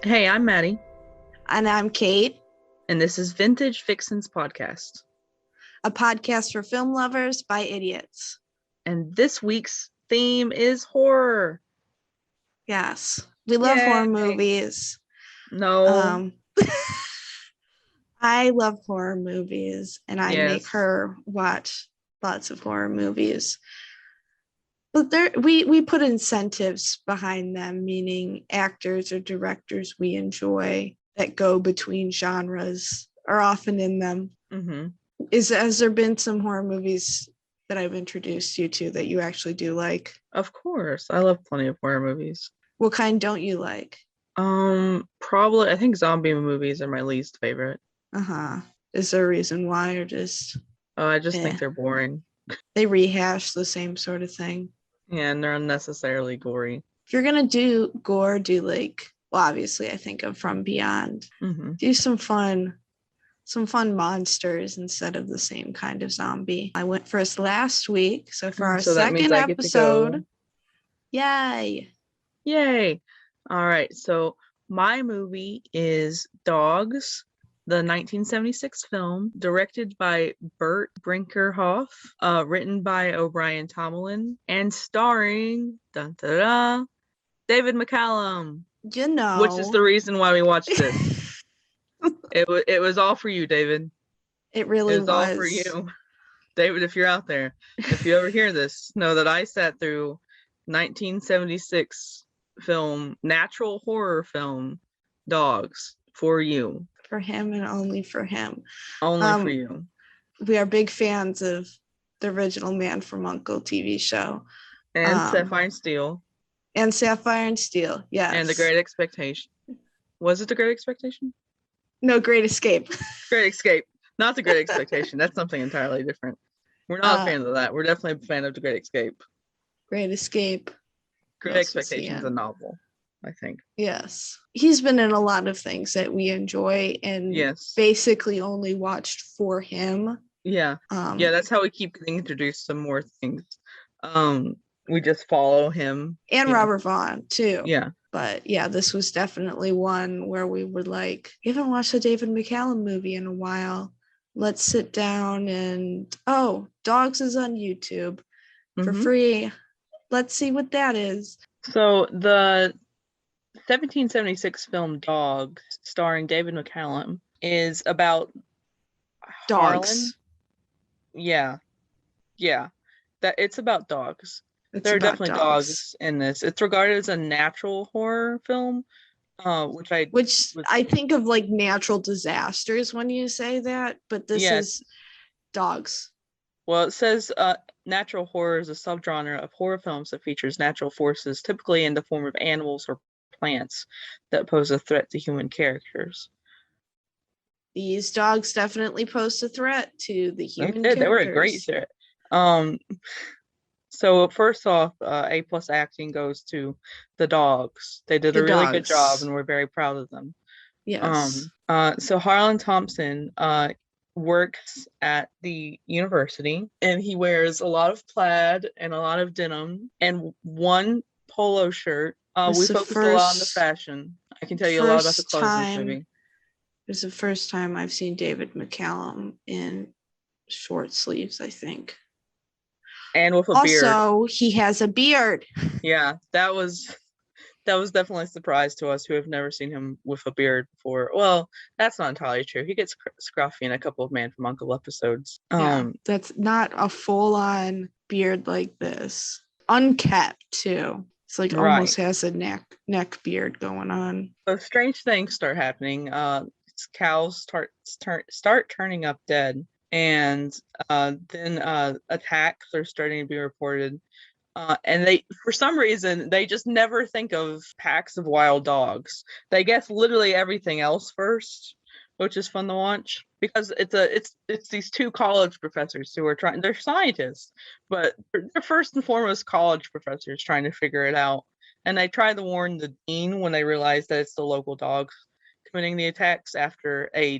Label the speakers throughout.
Speaker 1: Hey, I'm Maddie,
Speaker 2: And I'm Kate,
Speaker 1: and this is Vintage Vixens Podcast.
Speaker 2: a podcast for film lovers by idiots.
Speaker 1: And this week's theme is horror.
Speaker 2: Yes, we love horror
Speaker 1: Yay!
Speaker 2: movies.
Speaker 1: No,
Speaker 2: Um, I love horror movies, and I make
Speaker 1: yes.
Speaker 2: her watch lots of horror movies. But we put incentives behind them, meaning actors or directors we enjoy that go between genres are often in them.
Speaker 1: Mm-hmm.
Speaker 2: Has there been some horror movies that I've introduced you to that you actually do like?
Speaker 1: Of course. I love plenty of horror movies.
Speaker 2: What kind don't you like?
Speaker 1: Probably I think zombie movies are my least favorite.
Speaker 2: Uh-huh. Is there a reason why, or just
Speaker 1: I just think
Speaker 2: eh?
Speaker 1: they're boring.
Speaker 2: They rehash the same sort of thing.
Speaker 1: And they're unnecessarily gory.
Speaker 2: If you're gonna do gore, do like well, obviously I think of From Beyond.
Speaker 1: Mm-hmm.
Speaker 2: Do some fun monsters instead of the same kind of zombie. I went first last week, so for our
Speaker 1: So that means
Speaker 2: second
Speaker 1: I get to go.
Speaker 2: episode, yay!
Speaker 1: Yay! All right, so my movie is Dogs, the 1976 film, directed by Burt Brinkerhoff, written by O'Brien Tomlin, and starring dun, dun, dun, David McCallum,
Speaker 2: You
Speaker 1: which is
Speaker 2: know,
Speaker 1: the reason why we watched this. It was all for you, David.
Speaker 2: it
Speaker 1: It
Speaker 2: really
Speaker 1: was all for
Speaker 2: was.
Speaker 1: you. David, if you're out there, if you ever hear this, know that I sat through 1976 film, natural horror film, Dogs, for you.
Speaker 2: For him and only for him.
Speaker 1: Only for
Speaker 2: Um,
Speaker 1: you.
Speaker 2: we are big fans of the original Man from U.N.C.L.E. TV show.
Speaker 1: And
Speaker 2: Um,
Speaker 1: Sapphire Steel.
Speaker 2: and Sapphire and Steel,
Speaker 1: And The
Speaker 2: yes.
Speaker 1: Great Expectation. Was it The Great Expectation?
Speaker 2: No, Great Escape.
Speaker 1: Great Escape. Not The Great Expectation. That's something entirely different. We're not
Speaker 2: uh,
Speaker 1: fans of that. We're definitely a fan of The Great Escape.
Speaker 2: Great Escape. What
Speaker 1: Great
Speaker 2: else was he
Speaker 1: Expectation is a
Speaker 2: in?
Speaker 1: novel, I think.
Speaker 2: Yes. He's been in a lot of things that we enjoy and
Speaker 1: Yes.
Speaker 2: basically only watched for him.
Speaker 1: Yeah. Yeah,
Speaker 2: Um,
Speaker 1: that's how we keep getting introduced to more things. Um, we just follow him.
Speaker 2: and
Speaker 1: Yeah.
Speaker 2: Robert Vaughn, too.
Speaker 1: Yeah.
Speaker 2: But yeah, this was definitely one where we were like, we haven't watched a David McCallum movie in a while. Let's sit down and, oh, Dogs is on YouTube for
Speaker 1: Hmm.
Speaker 2: free. Let's see what that is.
Speaker 1: So the 1776 film Dogs, starring David McCallum, is about Harlan.
Speaker 2: Dogs.
Speaker 1: Yeah. Yeah. That it's about dogs.
Speaker 2: It's
Speaker 1: There are
Speaker 2: about
Speaker 1: definitely
Speaker 2: dogs,
Speaker 1: dogs in this. It's regarded as a natural horror film, which I
Speaker 2: which
Speaker 1: was,
Speaker 2: I think of like natural disasters when you say that, but this
Speaker 1: yeah.
Speaker 2: is dogs.
Speaker 1: Well, it says natural horror is a subgenre of horror films that features natural forces, typically in the form of animals or plants, that pose a threat to human characters.
Speaker 2: These dogs definitely pose a threat to the
Speaker 1: They
Speaker 2: human
Speaker 1: did. They were a great
Speaker 2: characters.
Speaker 1: threat. Um, so first off, A plus acting goes to the dogs. They did a
Speaker 2: The
Speaker 1: really good job,
Speaker 2: dogs.
Speaker 1: and we're very proud of them.
Speaker 2: Yes.
Speaker 1: So Harlan Thompson works at the university, and he wears a lot of plaid and a lot of denim and one polo shirt.
Speaker 2: This
Speaker 1: We
Speaker 2: is the
Speaker 1: focused a lot on the
Speaker 2: first
Speaker 1: fashion. I can tell you a lot about the
Speaker 2: first
Speaker 1: clothes in this
Speaker 2: time
Speaker 1: movie.
Speaker 2: this is the first time I've seen David McCallum in short sleeves, I think.
Speaker 1: And with a beard.
Speaker 2: Also, he has a beard.
Speaker 1: Yeah, that was definitely a surprise to us who have never seen him with a beard before. Well, that's not entirely true. He gets scruffy in a couple of Man from U.N.C.L.E. episodes.
Speaker 2: Yeah, that's not a full-on beard like this. Unkept too. It's like almost
Speaker 1: Right.
Speaker 2: has a neck beard going on.
Speaker 1: So strange things start happening. Cows start turning up dead, and then attacks are starting to be reported. And they, for some reason, they just never think of packs of wild dogs. They guess literally everything else first, which is fun to watch because it's these two college professors who are trying. They're scientists, but they're first and foremost college professors trying to figure it out. And they try to warn the dean when they realize that it's the local dogs committing the attacks after a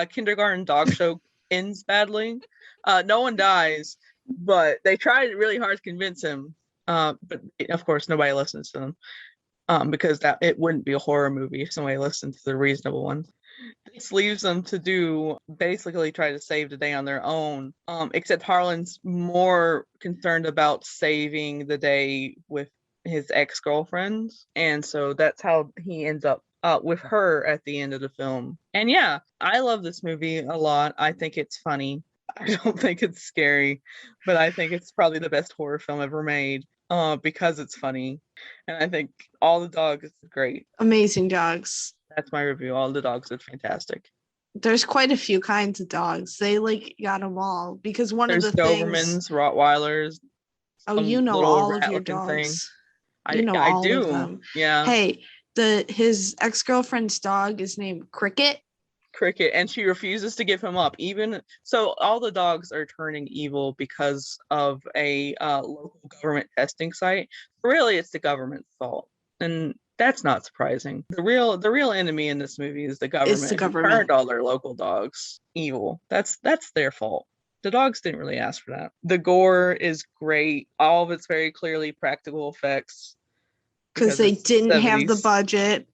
Speaker 1: kindergarten dog show ends badly. No one dies, but they tried really hard to convince him. But of course, nobody listens to them. because that it wouldn't be a horror movie if somebody listened to the reasonable ones. This leaves them to do basically try to save the day on their own. Except Harlan's more concerned about saving the day with his ex-girlfriends, and so that's how he ends up with her at the end of the film. And yeah, I love this movie a lot. I think it's funny. I don't think it's scary, but I think it's probably the best horror film ever made because it's funny. And I think All the Dogs is great.
Speaker 2: Amazing dogs.
Speaker 1: That's my review. All the Dogs is fantastic.
Speaker 2: There's quite a few kinds of dogs. They like got them all because one
Speaker 1: There's
Speaker 2: of the things.
Speaker 1: Dobermans, Rottweilers,
Speaker 2: Oh, you
Speaker 1: some
Speaker 2: know
Speaker 1: little
Speaker 2: all of
Speaker 1: rat
Speaker 2: your
Speaker 1: looking thing.
Speaker 2: dogs. You
Speaker 1: I
Speaker 2: know
Speaker 1: I
Speaker 2: all of
Speaker 1: do.
Speaker 2: them.
Speaker 1: Yeah.
Speaker 2: Hey, his ex-girlfriend's dog is named Cricket.
Speaker 1: Cricket, and she refuses to give him up. Even so, all the dogs are turning evil because of a local government testing site. Really, it's the government's fault, and that's not surprising. The real enemy in this movie is the
Speaker 2: It's the
Speaker 1: government who turned
Speaker 2: government.
Speaker 1: all their local dogs evil. That's their fault. The dogs didn't really ask for that. The gore is great. All of it's very clearly practical effects
Speaker 2: Because
Speaker 1: because
Speaker 2: they
Speaker 1: it's the
Speaker 2: didn't have the
Speaker 1: 70s.
Speaker 2: budget.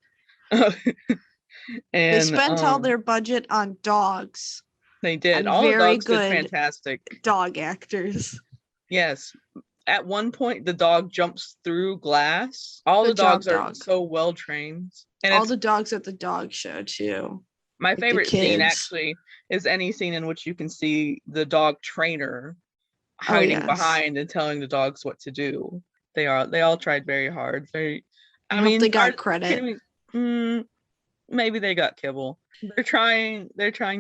Speaker 2: They
Speaker 1: And
Speaker 2: spent all their budget on dogs
Speaker 1: they did.
Speaker 2: and
Speaker 1: All the
Speaker 2: very
Speaker 1: dogs did
Speaker 2: good
Speaker 1: fantastic.
Speaker 2: dog actors.
Speaker 1: Yes. At one point, the dog jumps through glass. All the
Speaker 2: Good job,
Speaker 1: dogs are
Speaker 2: dog.
Speaker 1: so well trained. And
Speaker 2: All
Speaker 1: it's
Speaker 2: the dogs at the dog show too.
Speaker 1: my
Speaker 2: Like the
Speaker 1: favorite scene
Speaker 2: kids.
Speaker 1: actually is any scene in which you can see the dog trainer
Speaker 2: Oh
Speaker 1: hiding
Speaker 2: yes.
Speaker 1: behind and telling the dogs what to do. They all tried very hard.
Speaker 2: I
Speaker 1: I
Speaker 2: hope they
Speaker 1: mean, are
Speaker 2: got
Speaker 1: you
Speaker 2: credit.
Speaker 1: kidding me? Maybe they got kibble. They're trying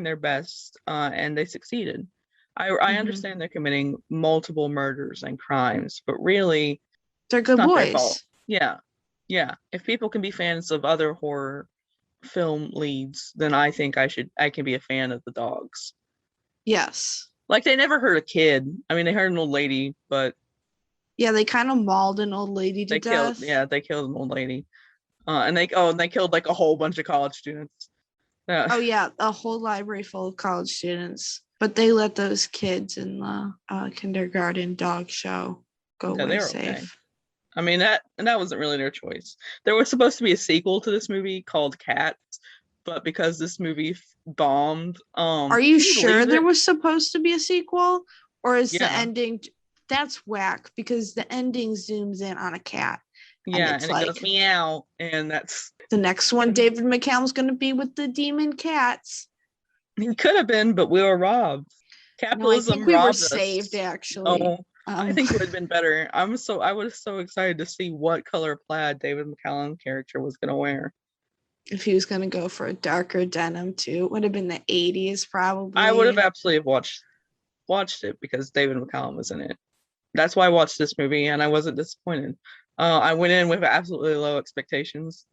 Speaker 1: their best, and they succeeded. I
Speaker 2: Mm-hmm.
Speaker 1: understand they're committing multiple murders and crimes, but really
Speaker 2: They're
Speaker 1: it's
Speaker 2: good
Speaker 1: not their fault.
Speaker 2: boys.
Speaker 1: Yeah. Yeah. If people can be fans of other horror film leads, then I can be a fan of the dogs.
Speaker 2: Yes.
Speaker 1: Like they never hurt a kid. I mean they hurt an old lady, but
Speaker 2: Yeah, they kind of mauled an old lady to death.
Speaker 1: they killed an old lady. And they killed like a whole bunch of college students. Yeah.
Speaker 2: Oh yeah, a whole library full of college students. But they let those kids in the kindergarten dog show go
Speaker 1: Yeah,
Speaker 2: away
Speaker 1: they were okay.
Speaker 2: safe.
Speaker 1: I mean that wasn't really their choice. There was supposed to be a sequel to this movie called Cats, but because this movie bombed,
Speaker 2: Are you
Speaker 1: can you
Speaker 2: sure
Speaker 1: believe
Speaker 2: there
Speaker 1: it?
Speaker 2: was supposed to be a sequel? Or is the
Speaker 1: Yeah,
Speaker 2: ending that's whack because the ending zooms in on a cat and
Speaker 1: yeah,
Speaker 2: it's
Speaker 1: and it goes
Speaker 2: like
Speaker 1: meow, and that's
Speaker 2: the next one David McCallum's gonna be with the demon cats.
Speaker 1: he could have been, but we were robbed.
Speaker 2: No, I think
Speaker 1: Capitalism
Speaker 2: we were
Speaker 1: robbed
Speaker 2: saved
Speaker 1: us.
Speaker 2: actually.
Speaker 1: Oh, I think it would have been better. I was so excited to see what color plaid David McCallum character was gonna wear.
Speaker 2: If he was gonna go for a darker denim too, it would have been the 80s
Speaker 1: I would have
Speaker 2: probably.
Speaker 1: absolutely watched it because David McCallum was in it. That's why I watched this movie, and I wasn't disappointed. I went in with absolutely low expectations,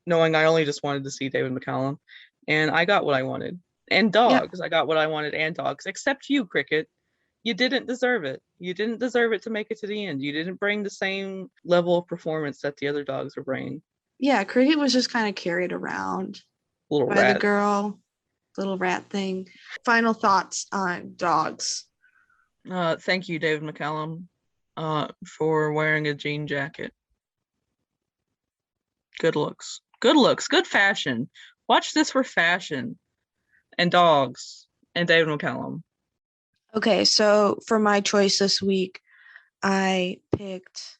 Speaker 1: knowing I only just wanted to see David McCallum, and I got what I wanted. And
Speaker 2: Yeah,
Speaker 1: dogs, I got what I wanted, and dogs. Except you, Cricket, you didn't deserve it. You didn't deserve it to make it to the end. You didn't bring the same level of performance that the other dogs were bringing.
Speaker 2: yeah, Cricket was just kind of carried around
Speaker 1: Little
Speaker 2: by the
Speaker 1: rat.
Speaker 2: girl, little rat thing. Final thoughts on dogs.
Speaker 1: Thank you, David McCallum, for wearing a jean jacket. Good looks. Good looks. Good fashion. Watch this for fashion and dogs and David McCallum.
Speaker 2: Okay, so for my choice this week, I picked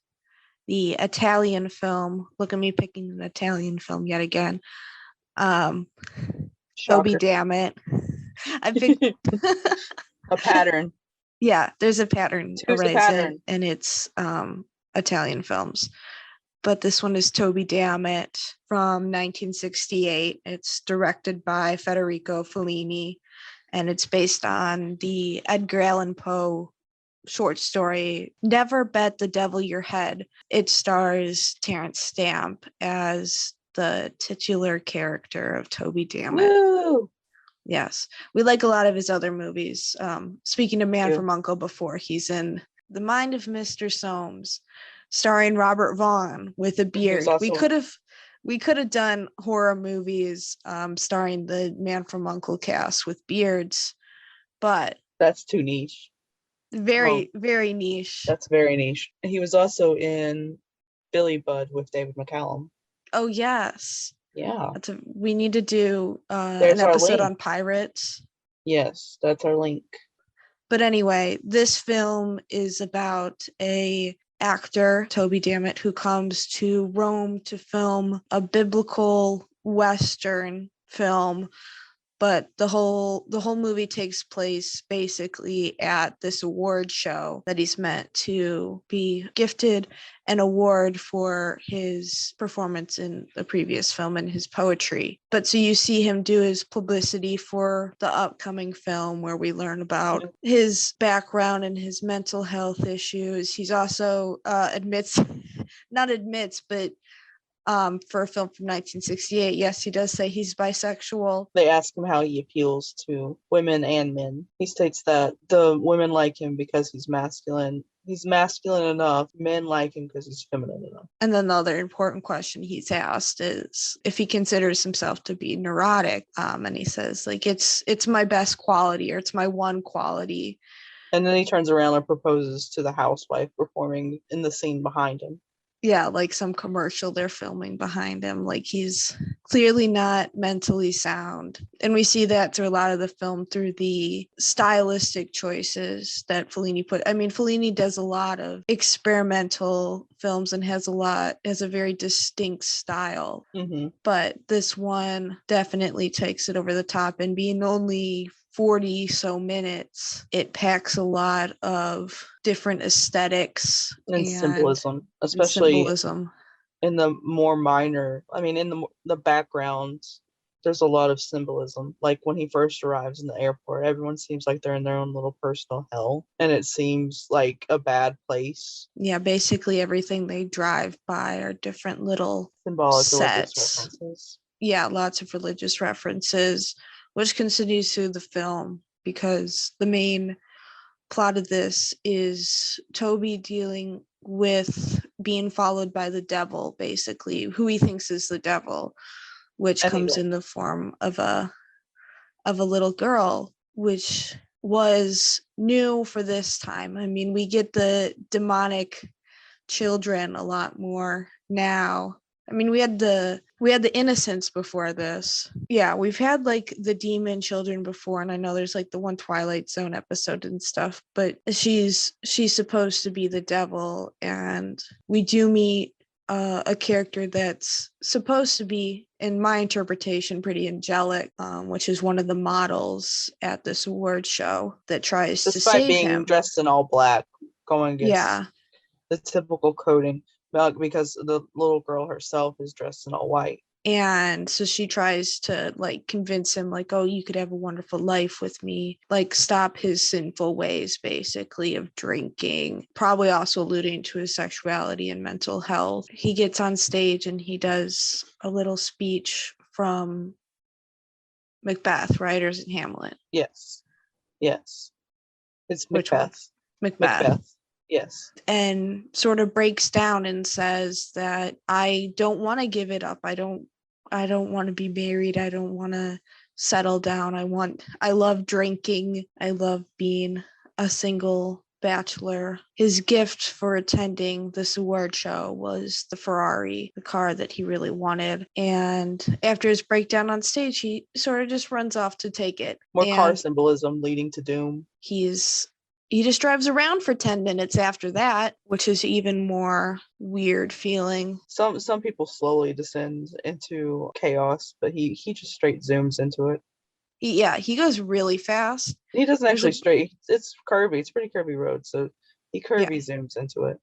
Speaker 2: the Italian film. Look at me picking an Italian film yet again. Um, Toby
Speaker 1: Shocker.
Speaker 2: Dammit. I picked
Speaker 1: A pattern.
Speaker 2: yeah, there's a pattern
Speaker 1: Who's the pattern?
Speaker 2: and it's Italian films. But this one is Toby Dammit from 1968. It's directed by Federico Fellini, and it's based on the Edgar Allan Poe short story Never Bet the Devil Your Head. It stars Terrence Stamp as the titular character of Toby Dammit.
Speaker 1: Woo!
Speaker 2: Yes, we like a lot of his other movies. Speaking of Man
Speaker 1: You.
Speaker 2: from U.N.C.L.E. before, he's in The Mind of Mr. Soames, starring Robert Vaughn with a
Speaker 1: And he was
Speaker 2: beard.
Speaker 1: also
Speaker 2: We could have done horror movies starring the Man from U.N.C.L.E. cast with beards, but
Speaker 1: that's too niche. Oh,
Speaker 2: very very niche.
Speaker 1: that's very niche. He was also in Billy Budd with David McCallum.
Speaker 2: Oh yes.
Speaker 1: Yeah.
Speaker 2: We need to do an
Speaker 1: There's our
Speaker 2: episode
Speaker 1: link.
Speaker 2: on pirates.
Speaker 1: Yes, that's our link.
Speaker 2: But anyway, this film is about a actor, Toby Dammit, who comes to Rome to film a biblical Western film, but the whole movie takes place basically at this award show that he's meant to be gifted an award for his performance in the previous film and his poetry. But so you see him do his publicity for the upcoming film where we learn about his background and his mental health issues. He's also not admits, but for a film from 1968, yes, he does say he's bisexual.
Speaker 1: They ask him how he appeals to women and men. He states that the women like him because he's masculine. He's masculine enough. Men like him because he's feminine enough.
Speaker 2: And then the other important question he's asked is if he considers himself to be neurotic. And he says, like, it's my best quality, or it's my one quality.
Speaker 1: And then he turns around and proposes to the housewife performing in the scene behind him.
Speaker 2: Yeah, like some commercial they're filming behind him. Like, he's clearly not mentally sound. And we see that through a lot of the film through the stylistic choices that Fellini put. I mean, Fellini does a lot of experimental films and has a very distinct style.
Speaker 1: Mm-hmm.
Speaker 2: But this one definitely takes it over the top, and being only 40 so minutes, it packs a lot of different aesthetics
Speaker 1: and symbolism, especially
Speaker 2: symbolism.
Speaker 1: in the more minor. I mean, in the background, there's a lot of symbolism. Like when he first arrives in the airport, everyone seems like they're in their own little personal hell, and it seems like a bad place.
Speaker 2: Yeah, basically everything they drive by are different little
Speaker 1: Symbolic religious
Speaker 2: sets.
Speaker 1: references.
Speaker 2: Yeah, lots of religious references, which continues through the film because the main plot of this is Toby dealing with being followed by the devil, basically, who he thinks is the devil, which comes in the form of a little girl, which was new for this time. I mean, we get the demonic children a lot more now. I mean, we had the innocents before this. Yeah, we've had like the demon children before, and I know there's like the one Twilight Zone episode and stuff, but she's supposed to be the devil, and we do meet a character that's supposed to be, in my interpretation, pretty angelic, which is one of the models at this award show that tries to
Speaker 1: despite
Speaker 2: save
Speaker 1: being
Speaker 2: him.
Speaker 1: dressed in all black, going against
Speaker 2: Yeah.
Speaker 1: the typical coding, because the little girl herself is dressed in all white.
Speaker 2: And so she tries to like convince him, like, oh, you could have a wonderful life with me, like stop his sinful ways, basically, of drinking, probably also alluding to his sexuality and mental health. He gets on stage and he does a little speech from Macbeth, right? Or is it Hamlet?
Speaker 1: Yes. It's
Speaker 2: Which one?
Speaker 1: Macbeth.
Speaker 2: Macbeth.
Speaker 1: Yes.
Speaker 2: And sort of breaks down and says that I don't want to give it up. I don't want to be married. I don't want to settle down. I love drinking. I love being a single bachelor. His gift for attending this award show was the Ferrari, the car that he really wanted. And after his breakdown on stage, he sort of just runs off to take it.
Speaker 1: More car symbolism leading to doom.
Speaker 2: He just drives around for 10 minutes after that, which is even more weird feeling.
Speaker 1: Some people slowly descend into chaos, but he just straight zooms into it.
Speaker 2: He goes really fast.
Speaker 1: He doesn't actually straight. It's curvy. It's a pretty curvy road, so he zooms into it.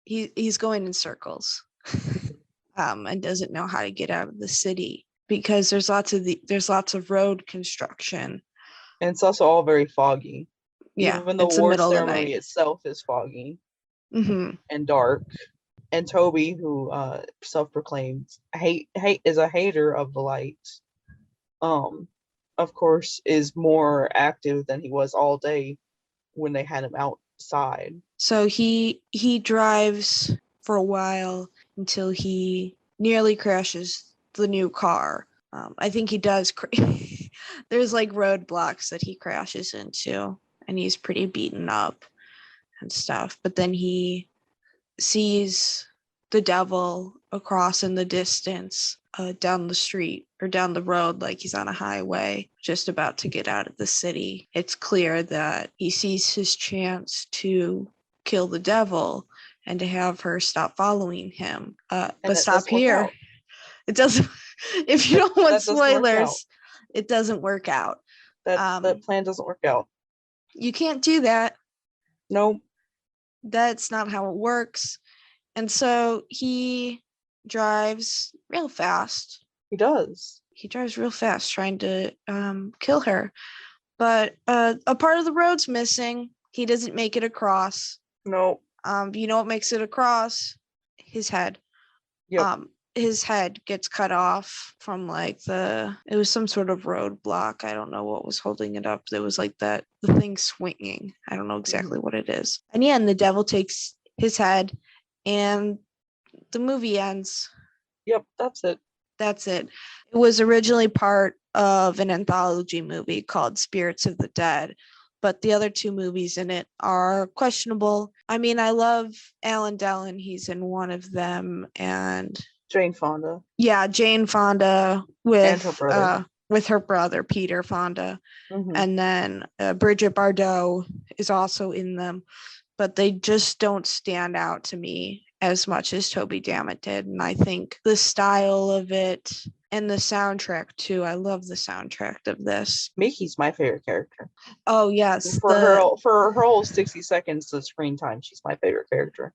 Speaker 2: He's going in circles, and doesn't know how to get out of the city because there's lots of road construction,
Speaker 1: and it's also all very foggy.
Speaker 2: Yeah,
Speaker 1: even the award ceremony itself is foggy and dark. And Toby, who self-proclaimed is a hater of the light, of course, is more active than he was all day when they had him outside. So
Speaker 2: he drives for a while until he nearly crashes the new car. I think he does. There's like roadblocks that he crashes into, and he's pretty beaten up and stuff. But then he sees the devil across in the distance, down the street or down the road, like he's on a highway, just about to get out of the city. It's clear that he sees his chance to kill the devil and to have her stop following him. But stop here. It doesn't. If you don't want spoilers, it doesn't work out.
Speaker 1: That plan doesn't work out.
Speaker 2: You can't do that.
Speaker 1: Nope.
Speaker 2: That's not how it works. And so he drives real fast.
Speaker 1: He does.
Speaker 2: He drives real fast trying to kill her. But a part of the road's missing. He doesn't make it across.
Speaker 1: Nope.
Speaker 2: You know what makes it across? His head.
Speaker 1: Yep.
Speaker 2: His head gets cut off from like it was some sort of roadblock. I don't know what was holding it up. There was like the thing swinging. I don't know exactly what it is. And yeah, and the devil takes his head and the movie ends.
Speaker 1: Yep, that's it.
Speaker 2: That's it. It was originally part of an anthology movie called Spirits of the Dead, but the other two movies in it are questionable. I mean, I love Alan Dillon. He's in one of them, and
Speaker 1: Jane Fonda.
Speaker 2: Yeah, Jane Fonda with
Speaker 1: her
Speaker 2: brother Peter Fonda, and then Bridget Bardot is also in them, but they just don't stand out to me as much as Toby Dammit did. And I think the style of it and the soundtrack too. I love the soundtrack of this.
Speaker 1: Mickey's my favorite character.
Speaker 2: Oh yes,
Speaker 1: for her whole 60 seconds of screen time, she's my favorite character.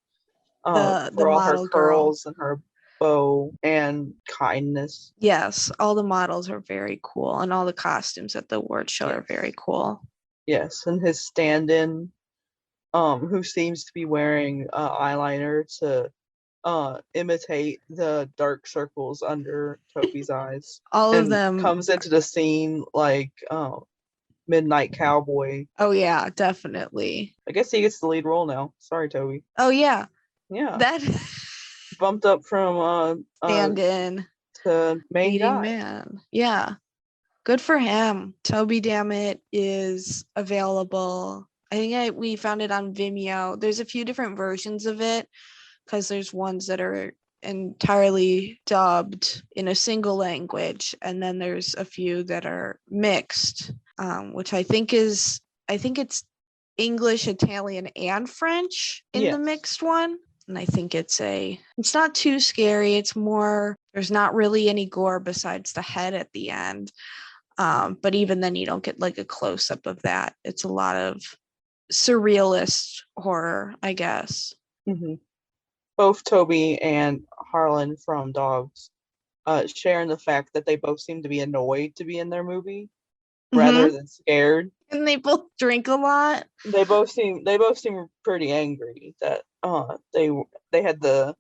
Speaker 1: For all her curls and her bow and kindness.
Speaker 2: Yes, all the models are very cool, and all the costumes at the award show are very cool.
Speaker 1: Yes, and his stand-in, who seems to be wearing eyeliner to imitate the dark circles under Toby's eyes.
Speaker 2: All of them
Speaker 1: comes into the scene like Midnight Cowboy.
Speaker 2: Oh yeah, definitely.
Speaker 1: I guess he gets the lead role now. Sorry, Toby.
Speaker 2: Oh yeah.
Speaker 1: Yeah.
Speaker 2: That
Speaker 1: bumped up from
Speaker 2: stand-in
Speaker 1: to main guy.
Speaker 2: Man. Yeah. Good for him. Toby Dammit is available. I think we found it on Vimeo. There's a few different versions of it because there's ones that are entirely dubbed in a single language, and then there's a few that are mixed, which I think it's English, Italian, and French in the mixed one. And I think it's not too scary. It's more, there's not really any gore besides the head at the end. But even then you don't get like a close-up of that. It's a lot of surrealist horror, I guess.
Speaker 1: Mm-hmm. Both Toby and Harlan from Dogs share in the fact that they both seem to be annoyed to be in their movie rather than scared.
Speaker 2: And they both drink a lot.
Speaker 1: They both seem pretty angry that they had the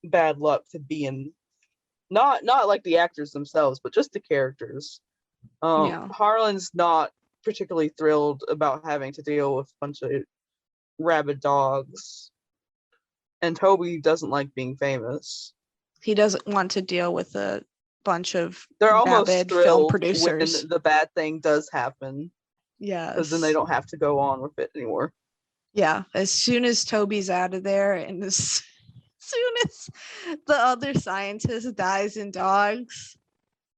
Speaker 1: bad luck to be in, not like the actors themselves, but just the characters. Harlan's not particularly thrilled about having to deal with a bunch of rabid dogs, and Toby doesn't like being famous.
Speaker 2: He doesn't want to deal with a bunch of
Speaker 1: they're almost
Speaker 2: film producers
Speaker 1: when the bad thing does happen.
Speaker 2: Yeah,
Speaker 1: because then they don't have to go on with it anymore.
Speaker 2: Yeah, as soon as Toby's out of there, and as soon as the other scientist dies in Dogs,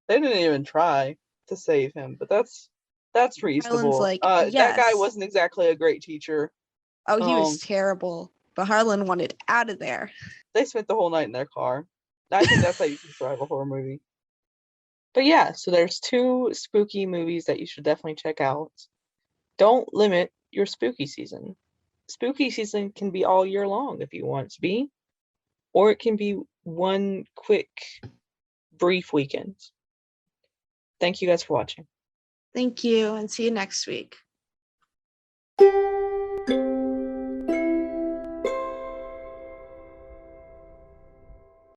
Speaker 1: they didn't even try to save him. But that's reasonable.
Speaker 2: Harlan's like, yes.
Speaker 1: That guy wasn't exactly a great teacher.
Speaker 2: Oh, he was terrible. But Harlan wanted out of there.
Speaker 1: They spent the whole night in their car. I think that's how you can survive a horror movie. But yeah, so there's 2 spooky movies that you should definitely check out. Don't limit your spooky season. Spooky season can be all year long if you want it to be, or it can be one quick, brief weekend. Thank you guys for watching.
Speaker 2: Thank you, and see you next week.